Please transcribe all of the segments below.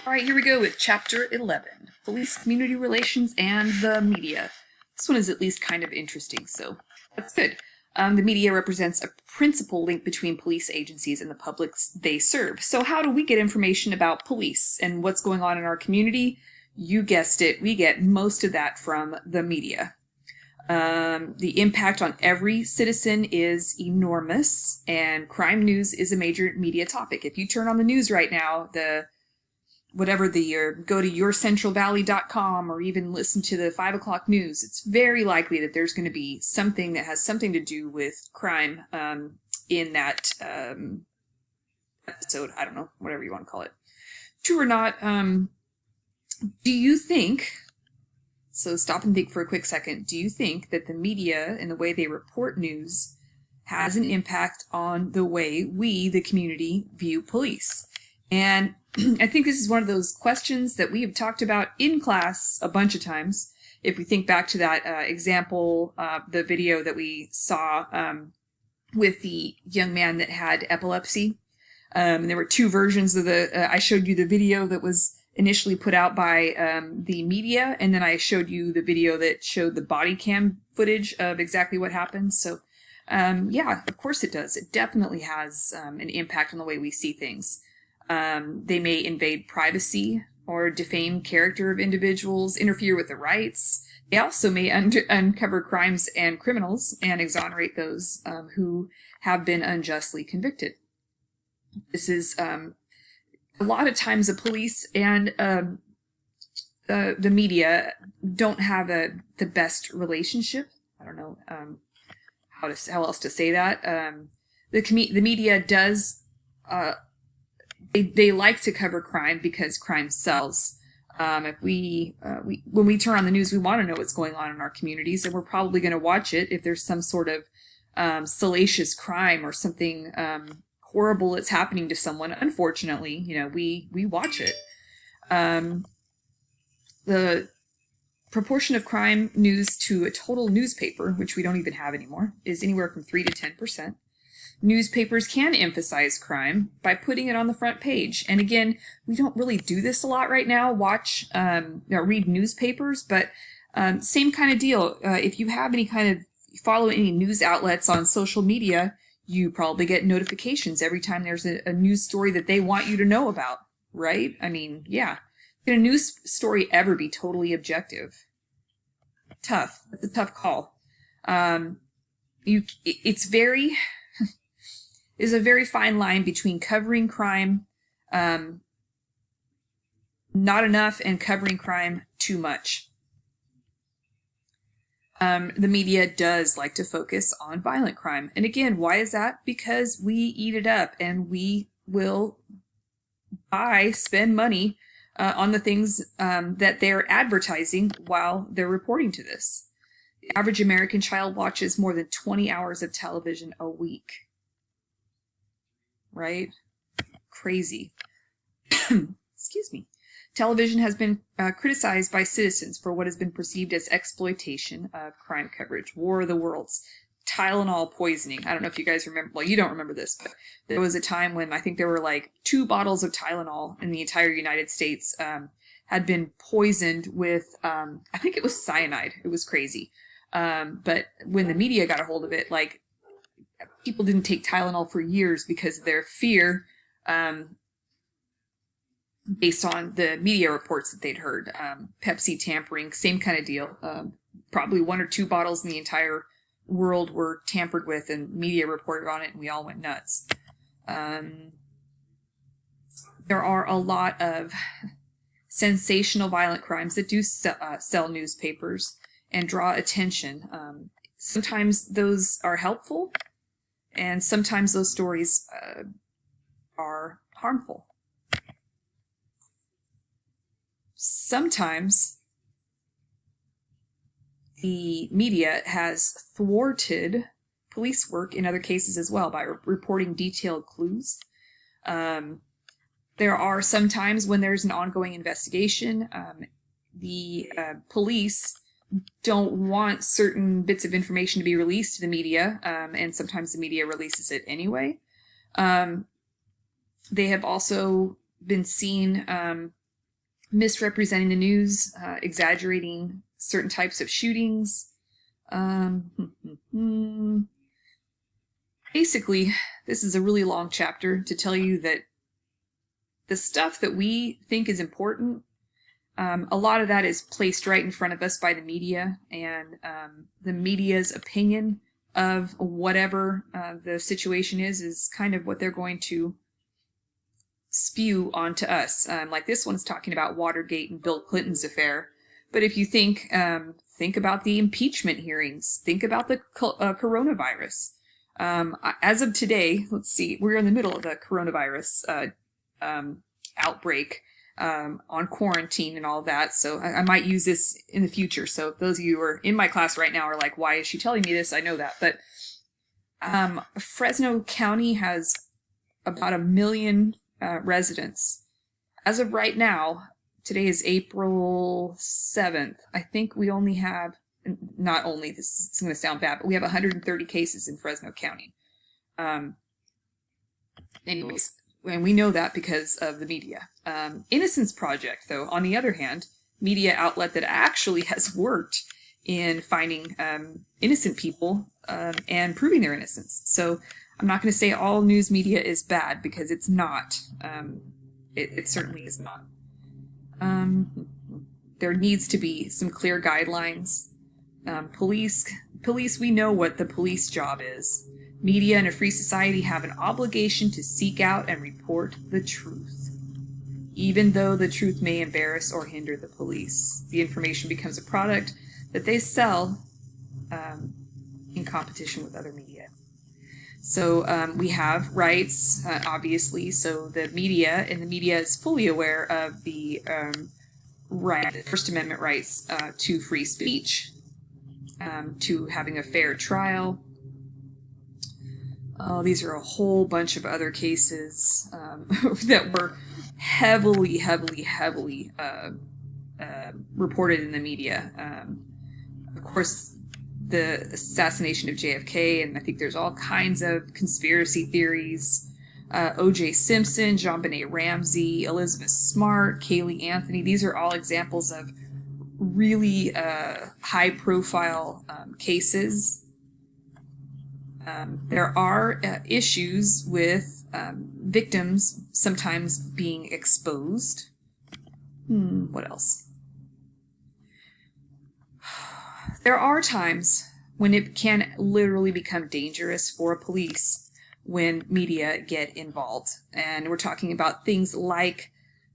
All right, here we go with Chapter 11, Police, Community Relations, and the Media. This one is at least kind of interesting, so that's good. The media represents a principal link between police agencies and the publics they serve. So how do we get information about police and what's going on in our community? You guessed it, we get most of that from the media. The impact on every citizen is enormous, and crime news is a major media topic. If you turn on the news right now, go to yourcentralvalley.com or even listen to the 5 o'clock news, it's very likely that there's going to be something that has something to do with crime in that episode. I don't know, whatever you want to call it. True or not, do you think, so stop and think for a quick second, do you think that the media and the way they report news has an impact on the way we, the community, view police? And I think this is one of those questions that we have talked about in class a bunch of times. If we think back to that example, the video that we saw with the young man that had epilepsy. There were two versions of I showed you the video that was initially put out by the media, and then I showed you the video that showed the body cam footage of exactly what happened. So yeah, of course it does. It definitely has an impact on the way we see things. They may invade privacy or defame character of individuals, interfere with the rights. They also may uncover crimes and criminals and exonerate those who have been unjustly convicted. This is a lot of times the police and the media don't have the best relationship. I don't know how else to say that. The media does. They like to cover crime because crime sells. If when we turn on the news, we want to know what's going on in our communities, and we're probably going to watch it if there's some sort of salacious crime or something horrible that's happening to someone. Unfortunately, we watch it. The proportion of crime news to a total newspaper, which we don't even have anymore, is anywhere from 3 to 10%. Newspapers can emphasize crime by putting it on the front page. And again, we don't really do this a lot right now, read newspapers, but same kind of deal. If you follow any news outlets on social media, you probably get notifications every time there's a news story that they want you to know about, right? I mean, yeah. Can a news story ever be totally objective? Tough. That's a tough call. Is a very fine line between covering crime not enough and covering crime too much. The media does like to focus on violent crime. And again, why is that? Because we eat it up, and we will spend money on the things that they're advertising while they're reporting to this. The average American child watches more than 20 hours of television a week. Right? Crazy. Excuse me. Television has been criticized by citizens for what has been perceived as exploitation of crime coverage. War of the Worlds. Tylenol poisoning. I don't know if you guys remember. Well, you don't remember this, but there was a time when I think there were like 2 bottles of Tylenol in the entire United States had been poisoned with, I think it was cyanide. It was crazy. But when the media got a hold of it, like, people didn't take Tylenol for years because of their fear, based on the media reports that they'd heard. Pepsi tampering, same kind of deal. Probably 1 or 2 bottles in the entire world were tampered with, and media reported on it, and we all went nuts. There are a lot of sensational violent crimes that do sell newspapers and draw attention. Sometimes those are helpful, and sometimes those stories are harmful. Sometimes the media has thwarted police work in other cases as well by reporting detailed clues. There are some times when there's an ongoing investigation. The police don't want certain bits of information to be released to the media, and sometimes the media releases it anyway. They have also been seen misrepresenting the news, exaggerating certain types of shootings. Basically, this is a really long chapter to tell you that the stuff that we think is important, a lot of that is placed right in front of us by the media, and the media's opinion of whatever the situation is kind of what they're going to spew onto us. Like this one's talking about Watergate and Bill Clinton's affair. But if you think about the impeachment hearings, think about the coronavirus. As of today, let's see, we're in the middle of the coronavirus outbreak, on quarantine and all that. So I might use this in the future. So if those of you who are in my class right now are like, why is she telling me this? I know that. But Fresno County has about 1 million residents. As of right now, today is April 7th. I think we only have, not only, this is going to sound bad, but we have 130 cases in Fresno County. Anyways, and we know that because of the media. Innocence Project, though, on the other hand, media outlet that actually has worked in finding innocent people and proving their innocence. So I'm not going to say all news media is bad, because it's not. It certainly is not. There needs to be some clear guidelines. Police, we know what the police job is. Media in a free society have an obligation to seek out and report the truth, even though the truth may embarrass or hinder the police. The information becomes a product that they sell in competition with other media. So we have rights, obviously, so the media is fully aware of the First Amendment rights to free speech, to having a fair trial. These are a whole bunch of other cases that were heavily reported in the media. Of course, the assassination of JFK, and I think there's all kinds of conspiracy theories. O.J. Simpson, JonBenet Ramsey, Elizabeth Smart, Kaylee Anthony. These are all examples of really high-profile cases. There are issues with victims sometimes being exposed. What else? There are times when it can literally become dangerous for police when media get involved. And we're talking about things like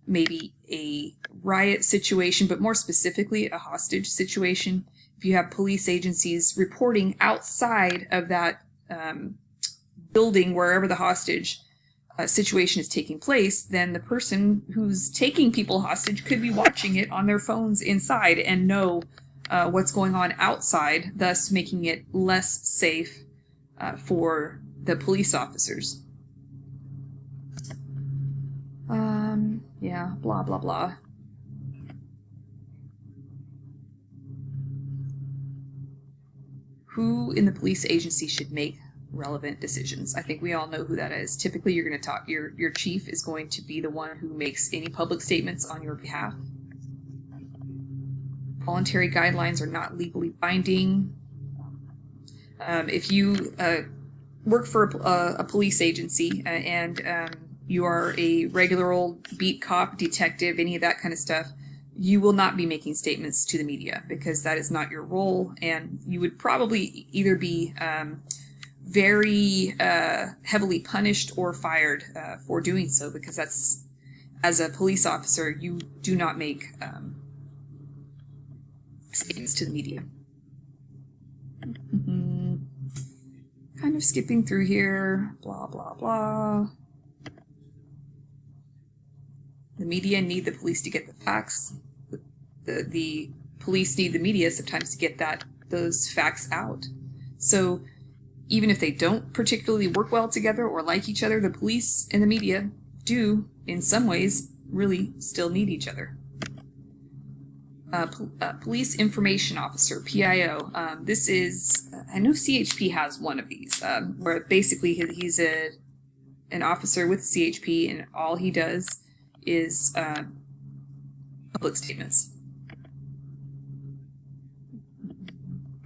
maybe a riot situation, but more specifically a hostage situation. If you have police agencies reporting outside of that building, wherever the hostage situation is taking place, then the person who's taking people hostage could be watching it on their phones inside and know what's going on outside, thus making it less safe for the police officers. Yeah, blah, blah, blah. Who in the police agency should make relevant decisions? I think we all know who that is. Typically, you're going to talk, your chief is going to be the one who makes any public statements on your behalf. Voluntary guidelines are not legally binding. If you work for a police agency and you are a regular old beat cop, detective, any of that kind of stuff, you will not be making statements to the media, because that is not your role, and you would probably either be very heavily punished or fired for doing so, because that's, as a police officer, you do not make statements to the media. Kind of skipping through here, blah, blah, blah. The media need the police to get the facts. The police need the media sometimes to get those facts out. So even if they don't particularly work well together or like each other, the police and the media do, in some ways, really still need each other. Police Information Officer, PIO. This is, I know CHP has one of these, where basically he's an officer with CHP, and all he does is public statements.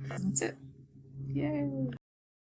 That's it. Yay.